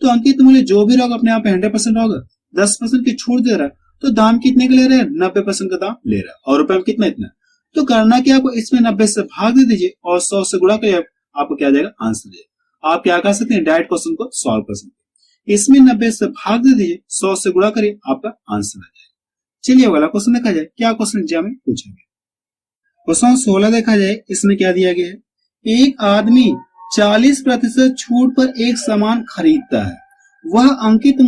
तो अंकित मूल्य जो भी रहा अपने आप 100% होगा। 10% की छूट दे रहा है तो दाम कितने का ले रहे हैं, 90% का दाम ले रहा है, और रुपए में कितना, इतना। तो करना क्या, आपको इसमें 90 से भाग दे दीजिए और 100 से गुणा करिए, आपको क्या जाएगा, आंसर जाएगा। आप क्या कर सकते हैं, डायरेक्ट क्वेश्चन को सॉल्व कर सकते हैं। इसमें 90 से भाग दे दीजिए, 100 से गुणा करिए, आपका आंसर आ जाएगा। चलिए अगला क्वेश्चन देखा जाए, क्या क्वेश्चन एग्जाम में पूछा गया। क्वेश्चन 16 देखा जाए, इसमें क्या दिया गया है, एक आदमी 40% छूट पर एक सामान खरीदता है, वह अंकित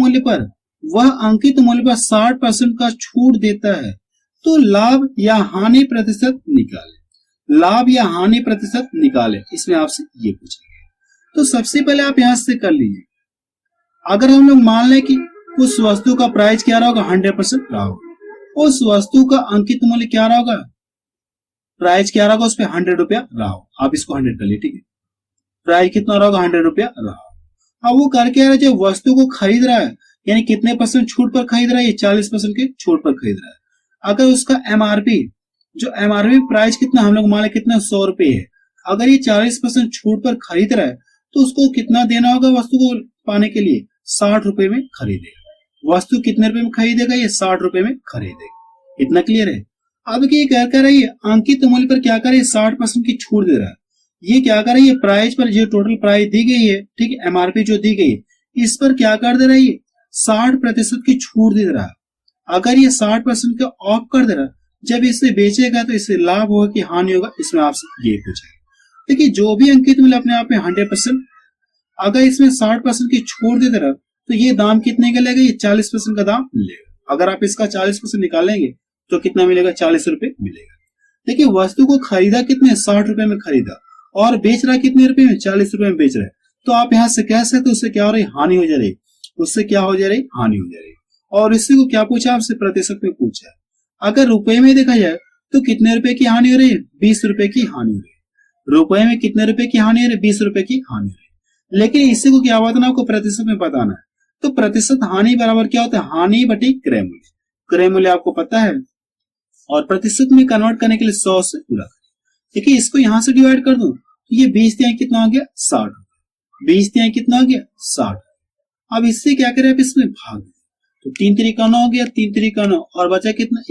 मूल्य पर 60% का छूट देता है, तो लाभ या हानि प्रतिशत निकाले। लाभ या हानि प्रतिशत निकाले, इसमें आपसे ये पूछा गया। तो सबसे पहले आप यहां से कर लीजिए, अगर हम लोग मान लें कि उस वस्तु का प्राइस क्या रहा होगा, 100% रहा होगा, उस वस्तु का अंकित मूल्य क्या रहा होगा, प्राइस क्या रहा होगा, उस पर 100 रुपया रहा हो। आप इसको 100 कर लिए, ठीक है। प्राइस कितना रहा होगा, 100 रुपया रहा। अब वो करके आ रहा है, जो वस्तु को खरीद रहा है यानी कितने % छूट पर खरीद रहा है, ये 40% के छूट पर खरीद रहा है। अगर उसका एमआरपी, जो एमआरपी प्राइस कितना, हम लोग मान लें कितना, 100 रुपए है। अगर ये 40% छूट पर खरीद रहा है तो उसको कितना देना होगा वस्तु को पाने के लिए, 60 रुपए में खरीदेगा। वस्तु कितने रुपए में खरीदेगा, ये 60 रुपए में खरीदेगा। इतना क्लियर है। अब ये क्या कर रही है, अंकित मूल्य पर क्या कर रही है, 60% की छूट दे रहा है। ये क्या कर रही है, प्राइस पर जो टोटल प्राइस दी गई है, ठीक है, एमआरपी जो दी गई है, इस पर क्या कर दे रही है, 60% की छूट दे रहा है। अगर ये 60% का ऑफ कर दे रहा है, जब इसे बेचेगा तो इससे लाभ होगा कि हानि होगा, इसमें आपसे ये पूछेगा। देखिए जो भी अंकित मूल्य अपने आप में 100%, अगर इसमें 60% की छूट दे रहा है तो ये दाम कितने का लेगा, ये 40% का दाम लेगा। अगर आप इसका 40% निकालेंगे तो कितना मिलेगा, 40 रुपए मिलेगा। देखिए वस्तु को खरीदा कितने, 60 रुपए में खरीदा, और बेच रहा कितने रुपए में, 40 रुपए में बेच रहा है। तो आप यहाँ से कह सकते, उससे क्या हो रही, हानि हो जा रही, उससे क्या हो जा रही, हानि हो जा रही। और इसी को क्या पूछा, आपसे प्रतिशत में पूछा। अगर रुपए में देखा जाए तो कितने रुपए की हानि हो रही है, 20 रुपए की हानि हो रही है। रुपए में कितने रुपए की हानि हो रही है, 20 रुपए की हानि हो रही है। लेकिन इसी को क्या बताना, आपको प्रतिशत में बताना है। तो प्रतिशत हानि बराबर क्या होता है, हानि बटी क्रय मूल्य। क्रय मूल्य आपको पता है, और प्रतिशत में कन्वर्ट करने के लिए 100 से गुणा करें। देखिए इसको यहां से डिवाइड कर दो, ये 20 तिहाई कितना हो गया, 60। 20 तिहाई कितना हो गया, 60। अब इससे क्या करें, आप इसमें भाग, तो 3 तरीका 9 हो गया, 3 तरीका 9, और बचा कितना,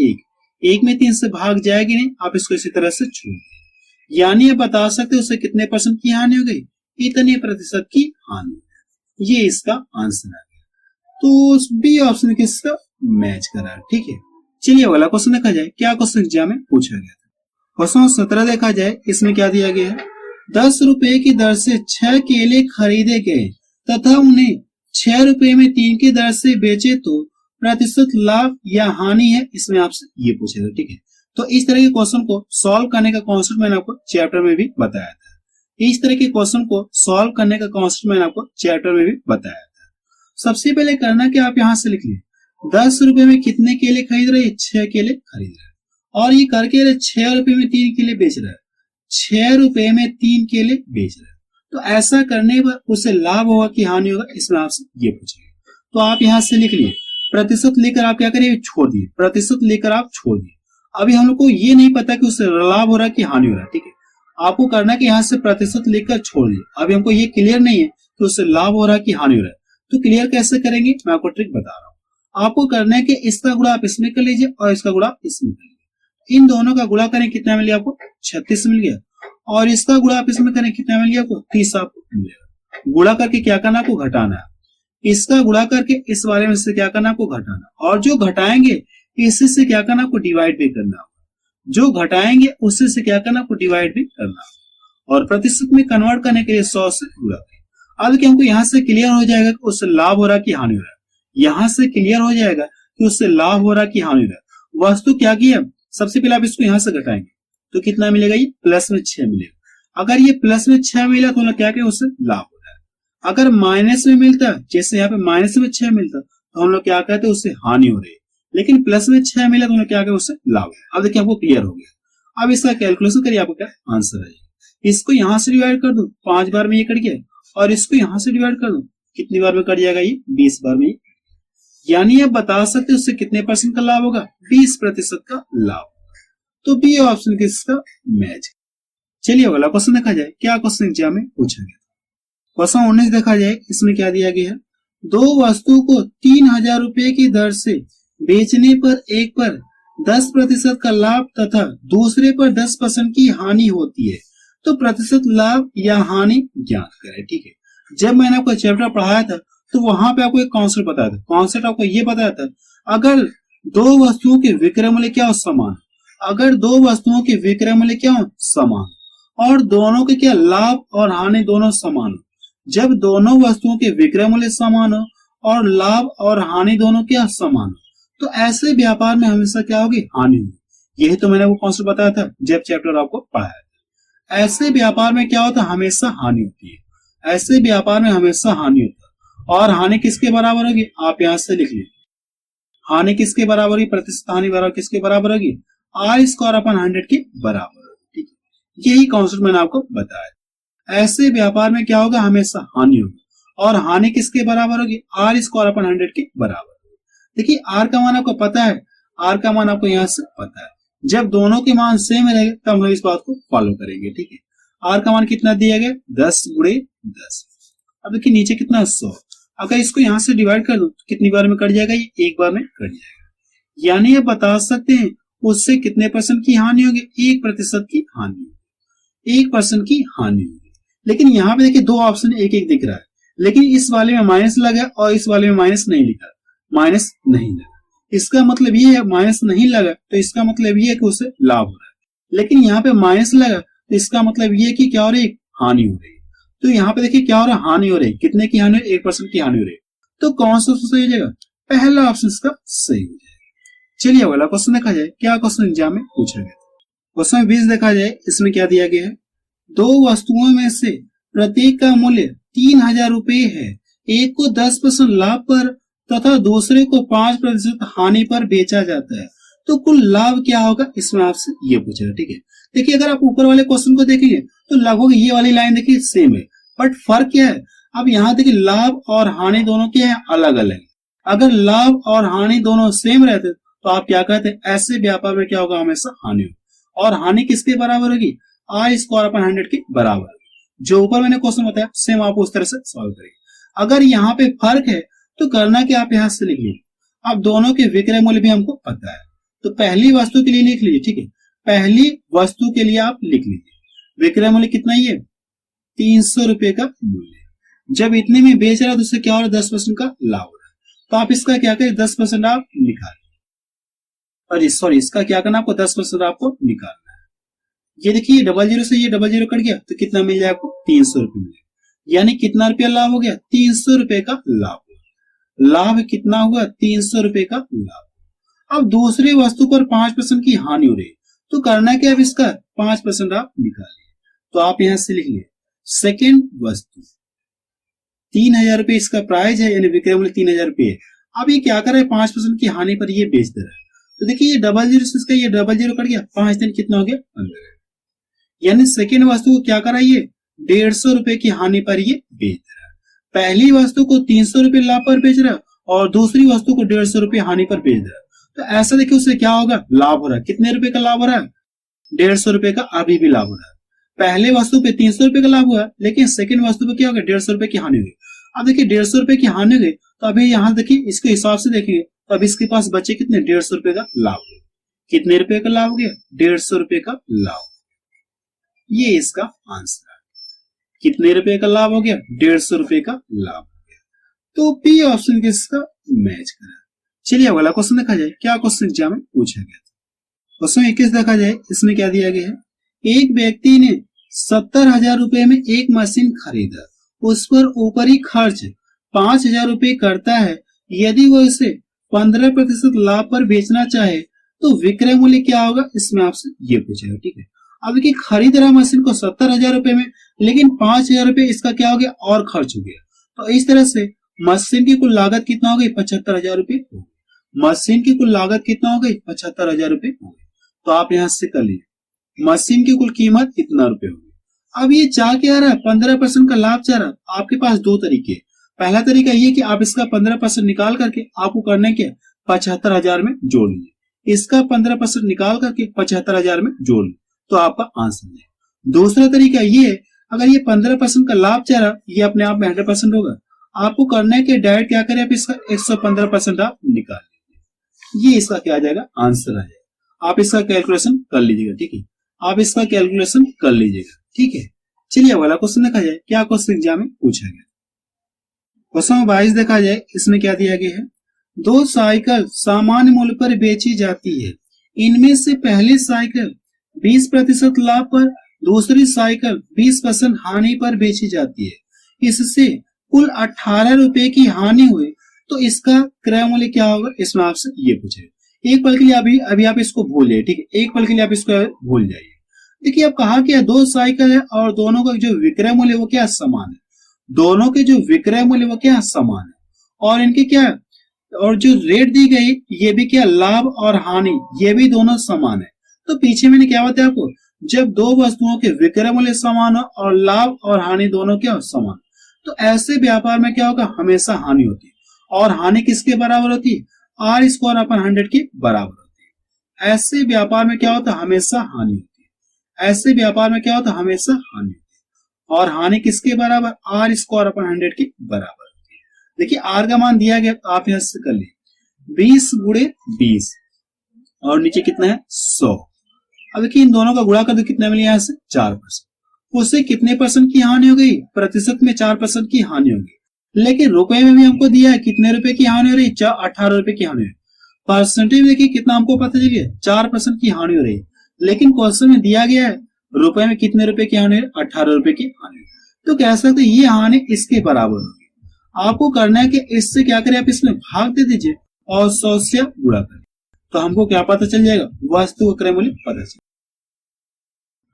1 में 3 से भाग जाएगी नहीं, आप इसको इसी तरह से छोड़ दें। यानी आप बता सकते हो उससे कितने % की हानि हो गई, इतने प्रतिशत की हानि। ये इसका आंसर आ गया। तो बी ऑप्शन किसका मैच करा, ठीक है। चलिए अगला क्वेश्चन देखा जाए, क्या क्वेश्चन एग्जाम में पूछा गया था। क्वेश्चन 17 देखा जाए, इसमें क्या दिया गया है, 10 रुपए की दर से 6 केले खरीदे गए तथा उन्हें 6 रुपए में 3 की दर से बेचे तो प्रतिशत लाभ या हानि है, इसमें आपसे ये पूछेगा, ठीक है। तो इस तरह के क्वेश्चन को सॉल्व करने का कॉन्सेप्ट मैंने आपको चैप्टर में भी बताया था। इस तरह के क्वेश्चन को सॉल्व करने का कॉन्सेप्ट मैंने आपको चैप्टर में भी बताया था। सबसे पहले करना कि आप यहाँ से लिख लिए 10 रुपए में कितने केले खरीद रहे हैं? 6 केले खरीद रहे हैं। और ये करके 6 रुपए में 3 केले बेच रहा है, 6 रुपए में 3 केले बेच रहे हैं। तो ऐसा करने पर उसे लाभ होगा कि हानि होगा, इसमें आपसे ये पूछेंगे। तो आप यहाँ से लिख लिए, प्रतिशत लेकर आप क्या करिए, छोड़ दिए, प्रतिशत लेकर आप छोड़ दिए। अभी हम लोग को ये नहीं पता कि उससे लाभ हो रहा है कि हानि हो रहा है, ठीक है। आपको करना है कि यहाँ से प्रतिशत लेकर छोड़ दिए। अभी हमको ये क्लियर नहीं है कि उससे लाभ हो रहा है कि हानि हो रहा है, तो क्लियर कैसे करेंगे मैं आपको ट्रिक बता रहा हूँ। आपको करना है कि इसका गुणा आप इसमें कर लीजिए और इसका गुणा इसमें कर लीजिए। इन दोनों का गुणा करें कितना मिल गया आपको? 36 मिल गया। और इसका गुणा आप इसमें करें कितना मिल गया आपको? 30 आपको मिलेगा। गुणा करके क्या करना आपको? घटाना है। इसका गुणा करके इस वाले में से क्या करना आपको? घटाना। और जो घटाएंगे इसी से क्या करना आपको? डिवाइड भी करना। जो घटाएंगे उससे से क्या करना आपको? डिवाइड भी करना। और प्रतिशत में कन्वर्ट करने के लिए 100 से गुणा करें। अब क्या हमको यहाँ से क्लियर हो जाएगा कि उससे लाभ हो रहा है कि हानि हो रहा है। यहाँ से क्लियर हो जाएगा कि उससे लाभ हो रहा है कि हानि हो रहा है। वस्तु क्या किया? सबसे पहले आप इसको यहाँ से घटाएंगे तो कितना मिलेगा? ये प्लस में 6 मिलेगा। अगर ये प्लस में 6 मिला तो क्या क्या उससे लाभ हो रहा है। अगर माइनस में मिलता, जैसे यहाँ पे माइनस में 6 मिलता तो हम लोग क्या कहते हैं? उससे हानि हो रही है। लेकिन प्लस में 6 मिला तो हम लोग क्या कहते? उससे लाभ है। अब देखिए आपको क्लियर हो गया। अब इसका कैलकुलेशन करिए, आपको क्या आंसर आ जाएगा। इसको यहां से डिवाइड कर दो, 5 बार में ये कट गया। और इसको यहां से डिवाइड कर दो, कितनी बार में कट जाएगा? ये 20 बार में। यानी आप बता सकते हो उससे कितने परसेंट का लाभ होगा? 20% का लाभ। तो बी ऑप्शन किसका मैच। चलिए अगला क्वेश्चन देखा जाए, क्या क्वेश्चन एग्जाम में पूछा गया। क्वेश्चन 19 देखा जाए, इसमें क्या दिया गया है? दो वस्तु को 3000 रुपए की दर से बेचने पर एक पर 10% का लाभ तथा दूसरे पर 10% की हानि होती है, तो प्रतिशत लाभ या हानि ज्ञात करें। ठीक है, जब मैंने आपको चैप्टर पढ़ाया था तो वहां पे आपको एक कॉन्सेप्ट बताया था। कॉन्सेप्ट आपको ये बताया था, अगर दो वस्तुओं के विक्रय मूल्य क्या हो? समान। अगर दो वस्तुओं के विक्रय मूल्य क्या हो? समान। और दोनों के क्या लाभ और हानि दोनों समान हो। जब दोनों वस्तुओं के विक्रय मूल्य समान हो और लाभ और हानि दोनों क्या समान हो, तो ऐसे व्यापार में हमेशा क्या होगी? हानि होगी। यही तो मैंने वो कॉन्सेप्ट बताया था जब चैप्टर आपको पढ़ाया था। ऐसे व्यापार में क्या होता है? हमेशा हानि होती है। ऐसे व्यापार में हमेशा हानि होता है। और हानि किसके बराबर होगी? आप यहां से लिख लीजिए, हानि किसके बराबर होगी? प्रतिशत हानि बराबर किसके बराबर होगी? R² के बराबर होगी। ठीक है, यही कॉन्सेप्ट मैंने आपको बताया। ऐसे व्यापार में क्या होगा? हमेशा हानि होगी। और हानि किसके बराबर होगी? R² के बराबर। देखिए R का मान आपको पता है, R का मान आपको यहां से पता है। जब दोनों के मान सेम रहेंगे तब हम लोग इस बात को फॉलो करेंगे। ठीक है, R का मान कितना दिया गया? 10 × 10। अब देखिए नीचे कितना? 100। अगर इसको यहां से डिवाइड कर दो तो कितनी बार में कट जाएगा? ये एक बार में कट जाएगा। यानी आप बता सकते हैं उससे कितने % की हानि होगी? 1% की हानि होगी। 1% की हानि होगी। लेकिन यहाँ पे देखिए दो ऑप्शन एक एक दिख रहा है, लेकिन इस वाले में माइनस लगा और इस वाले में माइनस नहीं लिखा, माइनस नहीं लगा। इसका मतलब ये है माइनस नहीं लगा तो इसका मतलब ये है कि उससे लाभ हो रहा है। लेकिन यहाँ पे माइनस लगा तो इसका मतलब ये है कि क्या हो रही है? हानि हो रही है। तो यहाँ पे देखिए क्या हो रहा है? हानि हो रही है। कितने की हानि? 1% की हानि हो रही है। तो कौन सा सही हो जाएगा? पहला ऑप्शन इसका सही हो जाएगा। चलिए अगला क्वेश्चन देखा जाए, क्या क्वेश्चन एग्जाम में पूछा गया। क्वेश्चन 20 देखा जाए, इसमें क्या दिया गया है? दो वस्तुओं में से प्रत्येक का मूल्य 3000 रुपए है। एक को 10% लाभ पर तथा दूसरे को 5% हानि पर बेचा जाता है, तो कुल लाभ क्या होगा? इसमें आपसे ये पूछा है। ठीक है, देखिए अगर आप ऊपर वाले क्वेश्चन को देखेंगे तो लगभग ये वाली लाइन देखिए सेम है, बट फर्क क्या है? अब यहाँ देखिए लाभ और हानि दोनों क्या है? अलग अलग। अगर लाभ और हानि दोनों सेम रहते तो आप क्या कहते हैं? ऐसे व्यापार में क्या होगा? हमेशा हानि होगी। और हानि किसके बराबर होगी? R² के बराबर। जो ऊपर मैंने क्वेश्चन बताया सेम आप उस तरह से सॉल्व करेंगे। अगर यहाँ पे फर्क है तो करना कि आप यहां से लिख लीजिए। अब दोनों के विक्रय मूल्य भी हमको पता है, तो पहली वस्तु के लिए लिख लीजिए। ठीक है, पहली वस्तु के लिए आप लिख लीजिए विक्रय मूल्य कितना ही है? 300 रुपए का मूल्य। जब इतने में बेच रहा है तो उससे क्या हो रहा है? 10% का लाभ हो रहा है। तो आप इसका क्या करें? 10% आप निकालिए। और सॉरी, इसका क्या करना आपको? 10% आपको निकालना है। ये देखिए 00 से ये 00 कट गया तो कितना मिल जाए आपको? 300 रुपए मिले। यानी कितना रुपया लाभ हो गया? 300 रुपए का लाभ। लाभ कितना हुआ? 300 रुपए का लाभ। अब दूसरी वस्तु पर 5% की हानि हो रही है, तो करना क्या? अब इसका 5% आप निकालिए। तो आप यहां से लिख लिए सेकेंड वस्तु 3,000 रुपए इसका प्राइस है, यानी विक्रय मूल्य 3,000 रुपए है। अब ये क्या कर रहा है, 5% की हानि पर ये बेच दे रहा है। तो देखिए ये डबल जीरो से इसका ये डबल जीरो कट गया, 5 दिन कितना हो गया 15, यानी सेकेंड वस्तु को क्या करा, ये 150 रुपए की हानि पर ये बेच रहा है। पहली वस्तु को 300 रुपए लाभ पर बेच रहा है और दूसरी वस्तु को 150 रुपए हानि पर बेच रहा है। तो ऐसा देखिए उससे क्या होगा, लाभ हो रहा है। कितने रुपए का लाभ हो रहा है, 150 रुपए का अभी भी लाभ हो रहा है। पहले वस्तु पे 300 रुपए का लाभ हुआ, लेकिन सेकंड वस्तु पे क्या होगा, 150 रुपए की हानि हुई। अब देखिए 150 रुपए की हानि हुई, तो अभी यहाँ देखिए इसके हिसाब से देखेंगे तो अभी इसके पास बचे कितने, 150 रुपए का लाभ हुआ। कितने रुपए का लाभ हो गया, 150 रुपए का लाभ। ये इसका आंसर है। कितने रुपए का लाभ हो गया, 150 रुपए का लाभ हो गया। तो बी ऑप्शन किसका मैच करा। चलिए अगला क्वेश्चन देखा जाए, क्या क्वेश्चन एग्जाम में पूछा गया था। क्वेश्चन 21 देखा जाए, इसमें क्या दिया गया है, एक व्यक्ति ने 70,000 रुपए में एक मशीन खरीदा, उस पर ऊपरी खर्च 5,000 रुपए करता है। यदि वो इसे 15% लाभ पर बेचना चाहे तो विक्रय मूल्य क्या होगा, इसमें आपसे ये पूछेगा। ठीक है, अब देखिए खरीद रहा मशीन को 70,000 रुपए में, लेकिन 5,000 रुपए इसका क्या हो गया, और खर्च हो गया। तो इस तरह से मशीन की कुल लागत कितना हो गई, 75,000 रुपए। मशीन की कुल लागत कितना हो गई, 75,000 रुपए हो गई। तो आप यहां से कर लीजिए, मशीन की कुल कीमत इतना रुपए होगी। अब ये चाह क्या रहा है, 15% का लाभ चाह रहा है। आपके पास दो तरीके, पहला तरीका ये कि आप इसका 15% निकाल करके आपको करना क्या, 75,000 में जोड़ लीजिए। इसका 15% निकाल करके 75,000 में जोड़ लीजिए, तो आपका आंसर है। दूसरा तरीका ये, अगर ये 15% का लाभ चाह रहा, ये अपने आप में 100% होगा। आपको करना है कि डायरेक्ट क्या करें, आप इसका 115% आप निकाल लीजिए। ये इसका क्या आ जाएगा, आंसर आ जाएगा। आप इसका कैलकुलेशन कर लीजिएगा। ठीक है, आप इसका कैलकुलेशन कर लीजिएगा। ठीक है, चलिए अगला क्वेश्चन देखा जाए, क्या क्वेश्चन एग्जाम में पूछा गया। क्वेश्चन 22 देखा जाए, इसमें क्या दिया गया है, दो साइकिल सामान्य मूल्य पर बेची जाती है। इनमें से पहली साइकिल 20% लाभ पर, दूसरी साइकिल 20% हानि पर बेची जाती है। इससे कुल 18 रुपए की हानि हुई, तो इसका क्रय मूल्य क्या होगा, इसमें आपसे ये पूछे। एक पल के लिए अभी आप इसको भूल जाइए। ठीक है, एक पल के लिए आप इसको भूल जाइए। देखिए अब कहा क्या, दो साइकिल है और दोनों का जो विक्रय मूल्य वो क्या समान है। दोनों के जो विक्रय मूल्य वो क्या समान है, और इनके क्या, और जो रेट दी गई ये भी क्या, लाभ और हानि ये भी दोनों समान है। तो पीछे मैंने क्या बताया आपको, जब दो वस्तुओं के विक्रय मूल्य समान हो और लाभ और हानि दोनों क्या समान, तो ऐसे व्यापार में क्या होगा, हमेशा हानि होती है। और हानि किसके बराबर होती है, R स्क्वायर अपॉन 100 के बराबर होती है। ऐसे व्यापार में क्या होता है, हमेशा हानि होती है। ऐसे व्यापार में क्या होता है, हमेशा हानि होती है। और हानि किसके बराबर, R स्क्वायर अपॉन 100 के बराबर होती है। देखिए R का मान दिया गया, आप यहां से कर लीजिए 20 गुणे 20 और नीचे कितना है 100। अब देखिए इन दोनों का गुणा कर दो, कितना मिले यहाँ से 4%। उससे कितने परसेंट की हानि हो गई, प्रतिशत में 4% की हानि होगी। लेकिन रुपए में भी हमको दिया है कितने रुपए की हानि हो रही है, 18 रुपए की हानि हो रही है। परसेंटेज में देखिए कितना हमको पता चल गया, 4% की हानि हो रही है। लेकिन क्वेश्चन में दिया गया है रुपए में कितने रुपए की हानि, 18 रुपए की हानि। तो कह सकते ये हानि इसके बराबर होगी। आपको करना है कि इससे क्या करें, आप इसमें भाग दे दीजिए और 100 से गुणा करें, तो हमको क्या पता चल जाएगा, वस्तु का क्रय मूल्य पता चल।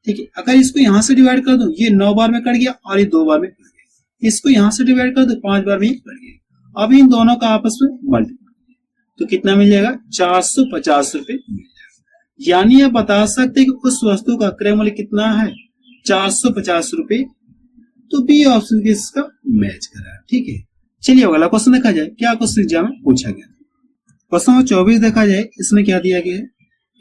ठीक है, अगर इसको यहां से डिवाइड कर दो, ये 9 बार में कट गया और ये 2 बार में कट गया। इसको यहां से डिवाइड कर दो, 5 बार में कट गया। अब इन दोनों का आपस में मल्टीप्लाई, तो कितना मिल जाएगा, 450 रुपए मिल जाएगा। यानी आप बता सकते हैं कि उस वस्तु का क्रय मूल्य कितना है, 450 रुपए। तो बी ऑप्शन इसका मैच करा। ठीक है, चलिए अगला क्वेश्चन देखा जाए, क्या क्वेश्चन एग्जाम में पूछा गया। क्वेश्चन 24 देखा जाए, इसमें क्या दिया गया है,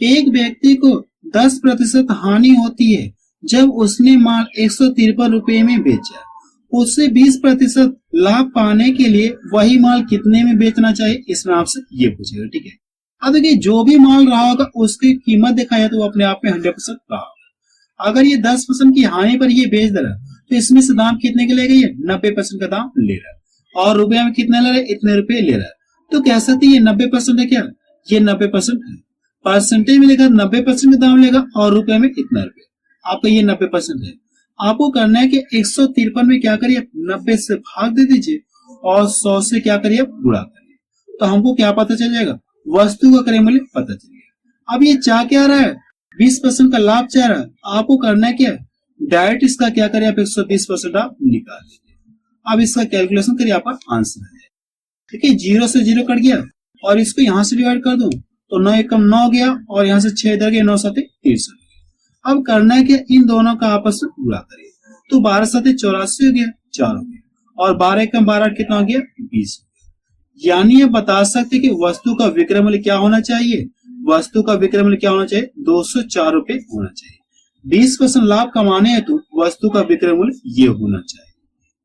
एक व्यक्ति को 10% हानि होती है जब उसने माल 153 रुपए में बेचा। उससे 20% लाभ पाने के लिए वही माल कितने में बेचना चाहिए, इसमें आपसे ये पूछेगा। ठीक है, अब देखिए जो भी माल रहा होगा उसकी कीमत देखा जाए तो वो अपने आप में 100% रहा होगा। अगर ये 10% की हानि पर ये बेच दे रहा है तो इसमें से दाम कितने के ले गई है, 90% का दाम ले रहा है। और रुपया में कितने ले रहा है, इतने रुपए ले रहा है। तो कह सकते ये 90% है क्या, ये 90% है। परसेंटेज में लेकर 90% का दाम लेगा और रुपए में इतना रुपए, आपका ये 90% है। आपको करना है कि 153 में क्या करिए, 90 से भाग दे दीजिए और 100 से क्या करिए, गुणा करिए, तो हमको क्या पता चल जाएगा, वस्तु का क्रय मूल्य पता चल गया। अब ये चाह क्या रहा है, 20% का लाभ चाह रहा है। आपको करना है क्या, डायरेक्ट इसका क्या करिए, आप 120% आप निकाल लीजिए। अब इसका कैलकुलेशन करिए, आपका आंसर है। ठीक है, 0 से 0 कट गया और इसको यहां से डिवाइड कर दूं तो 9 एकम 9 गया और यहां से 6 इधर गया, 9 7 63। अब करना है कि इन दोनों का आपस में गुणा करिए, तो 12 7 84 हो गया, 4 हो गया और 12 एकम 12 कितना हो गया, 20। यानी ये बता सकते कि वस्तु का विक्रय मूल्य क्या होना चाहिए, वस्तु का विक्रय मूल्य क्या होना चाहिए, 204 रुपए होना चाहिए। 20% लाभ कमाने हेतु वस्तु का विक्रय मूल्य ये होना चाहिए।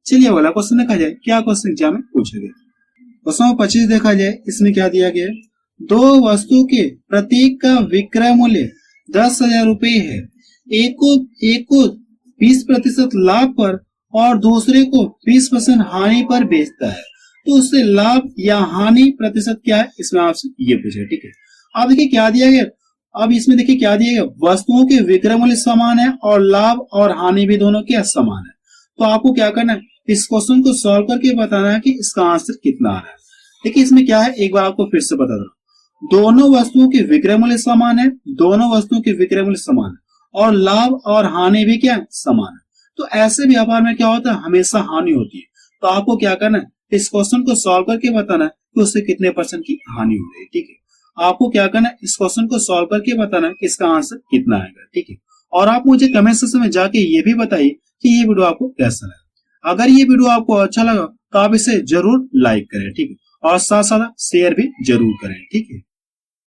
चलिए अगला क्वेश्चन देखा जाए, क्या क्वेश्चन एग्जाम में पूछा गया। क्वेश्चन 25 देखा जाए, इसमें क्या दिया गया, दो वस्तु के प्रत्येक का विक्रय मूल्य 10,000 रुपए है। एक को 20% लाभ पर और दूसरे को 20% हानि पर बेचता है, तो उससे लाभ या हानि प्रतिशत क्या है, इसमें आपसे ये पूछा। ठीक है, अब देखिए क्या दिया गया, अब इसमें देखिए क्या दिया गया, वस्तुओं के विक्रय मूल्य समान है और लाभ और हानि भी दोनों के समान है। तो आपको क्या करना है, इस क्वेश्चन को सॉल्व करके बताना है कि इसका आंसर कितना आ रहा है। देखिए इसमें क्या है, एक बार आपको फिर से बता दो, दोनों वस्तुओं के विक्रय मूल्य समान है, दोनों वस्तुओं के विक्रय मूल्य समान है और लाभ और हानि भी क्या है, समान है। तो ऐसे व्यापार में क्या होता है, हमेशा हानि होती है। तो आपको क्या करना है, इस क्वेश्चन को सॉल्व करके बताना है कि उससे कितने परसेंट की हानि हो रही है। ठीक है, आपको क्या करना है, इस क्वेश्चन को सॉल्व करके बताना है कि इसका आंसर कितना आएगा। ठीक है, और आप मुझे कमेंट सेक्शन में जाके ये भी बताइए कि ये वीडियो आपको कैसा लगा। अगर ये वीडियो आपको अच्छा लगा तो आप इसे जरूर लाइक करें। ठीक है, और साथ साथ शेयर भी जरूर करें। ठीक है।